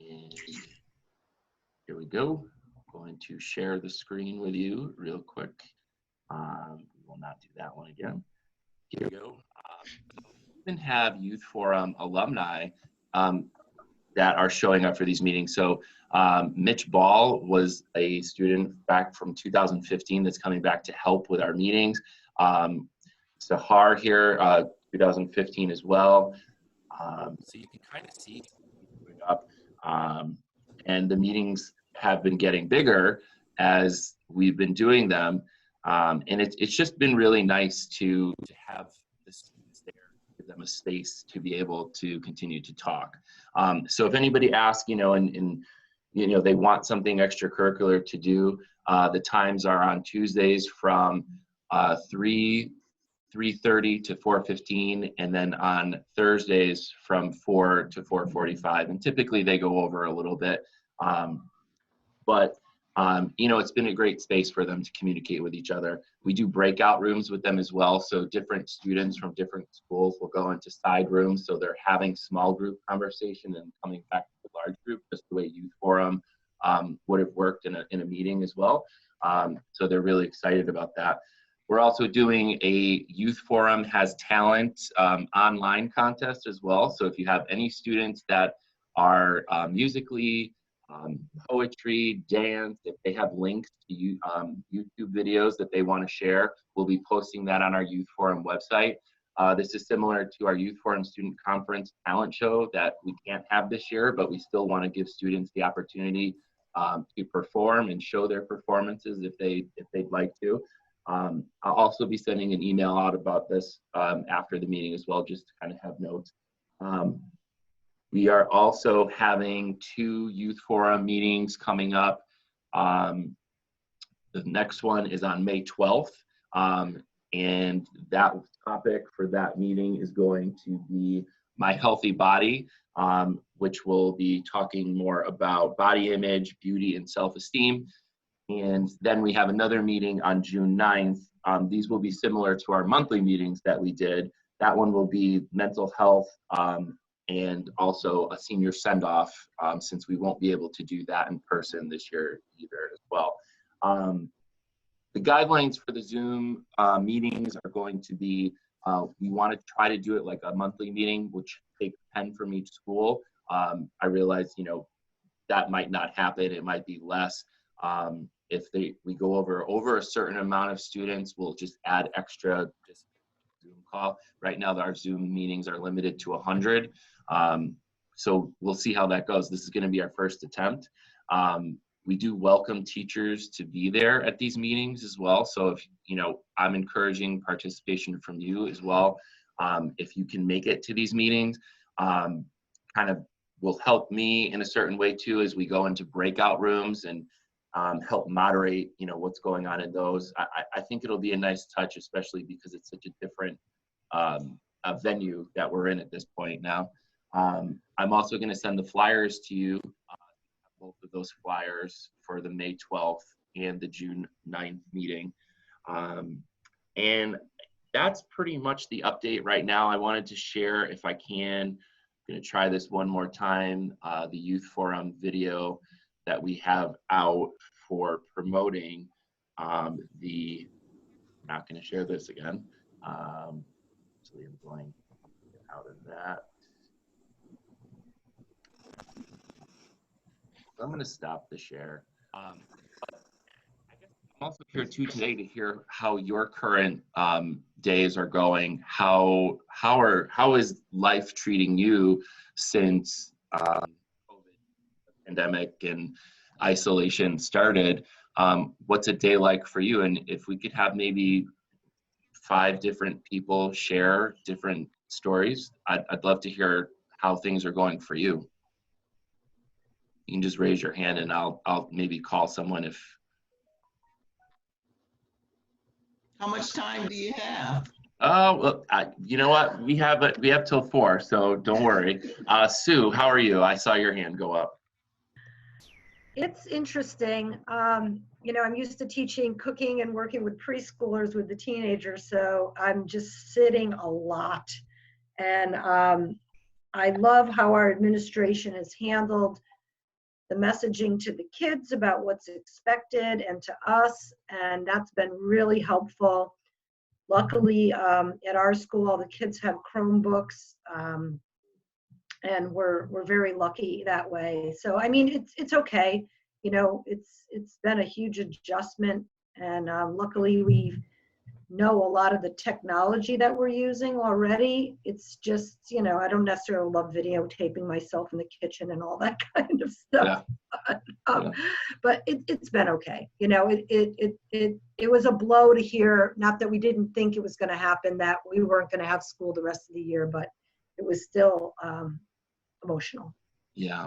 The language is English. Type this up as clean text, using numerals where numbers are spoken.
And here we go. I'm going to share the screen with you real quick. We will not do that one again. Here we go. We even have Youth Forum alumni that are showing up for these meetings. So Mitch Ball was a student back from 2015 that's coming back to help with our meetings. Sahar here, 2015 as well. So you can kind of see going up. And the meetings have been getting bigger as we've been doing them. And it's just been really nice to have the students there, give them a space to be able to continue to talk. So if anybody asks, and they want something extracurricular to do, the times are on Tuesdays from 3:30 to 4:15, and then on Thursdays from 4 to 4:45. And typically they go over a little bit, but it's been a great space for them to communicate with each other. We do breakout rooms with them as well. So different students from different schools will go into side rooms. So they're having small group conversation and coming back to the large group, just the way Youth Forum would have worked in a meeting as well. So they're really excited about that. We're also doing a Youth Forum Has Talent online contest as well. So if you have any students that are musically, poetry, dance, if they have links to YouTube videos that they want to share, we'll be posting that on our Youth Forum website. This is similar to our Youth Forum Student Conference talent show that we can't have this year, but we still want to give students the opportunity to perform and show their performances if they'd like to. I'll also be sending an email out about this after the meeting as well, just to kind of have notes. We are also having 2 Youth Forum meetings coming up. The next one is on May 12th, and that topic for that meeting is going to be My Healthy Body, which will be talking more about body image, beauty, and self-esteem. And then we have another meeting on June 9th. These will be similar to our monthly meetings that we did. That one will be mental health and also a senior send-off, since we won't be able to do that in person this year either as well. The guidelines for the Zoom meetings are going to be, we want to try to do it like a monthly meeting, which takes 10 from each school. I realize, that might not happen. It might be less. If we go over a certain amount of students, we'll just add extra Zoom call. Right now, our Zoom meetings are limited to 100. So we'll see how that goes. This is going to be our first attempt. We do welcome teachers to be there at these meetings as well. So if, I'm encouraging participation from you as well. If you can make it to these meetings, kind of will help me in a certain way too, as we go into breakout rooms and help moderate, what's going on in those. I think it'll be a nice touch, especially because it's such a different venue that we're in at this point now. I'm also going to send the flyers to you, both of those flyers for the May 12th and the June 9th meeting. And that's pretty much the update right now. I wanted to share, if I can, I'm going to try this one more time, the Youth Forum video that we have out for promoting I'm not going to share this again. So I'm going out of that. I'm going to stop the share. But I guess I'm also here too today to hear how your current days are going. How is life treating you since COVID pandemic and isolation started? What's a day like for you? And if we could have maybe 5 different people share different stories, I'd love to hear how things are going for you. You can just raise your hand and I'll maybe call someone if. How much time do you have? Oh, well, you know what? We have till 4, so don't worry. Sue, how are you? I saw your hand go up. It's interesting. I'm used to teaching cooking and working with preschoolers with the teenagers, so I'm just sitting a lot. And I love how our administration has handled the messaging to the kids about what's expected and to us, and that's been really helpful. Luckily, at our school, all the kids have Chromebooks, and we're very lucky that way. So I mean, it's okay. You know, it's been a huge adjustment, and luckily we know a lot of the technology that we're using already. It's just, you know, I don't necessarily love videotaping myself in the kitchen and all that kind of stuff. Yeah. Um, but it's been okay. You know, it was a blow to hear, not that we didn't think it was going to happen, that we weren't going to have school the rest of the year, but it was still emotional. Yeah.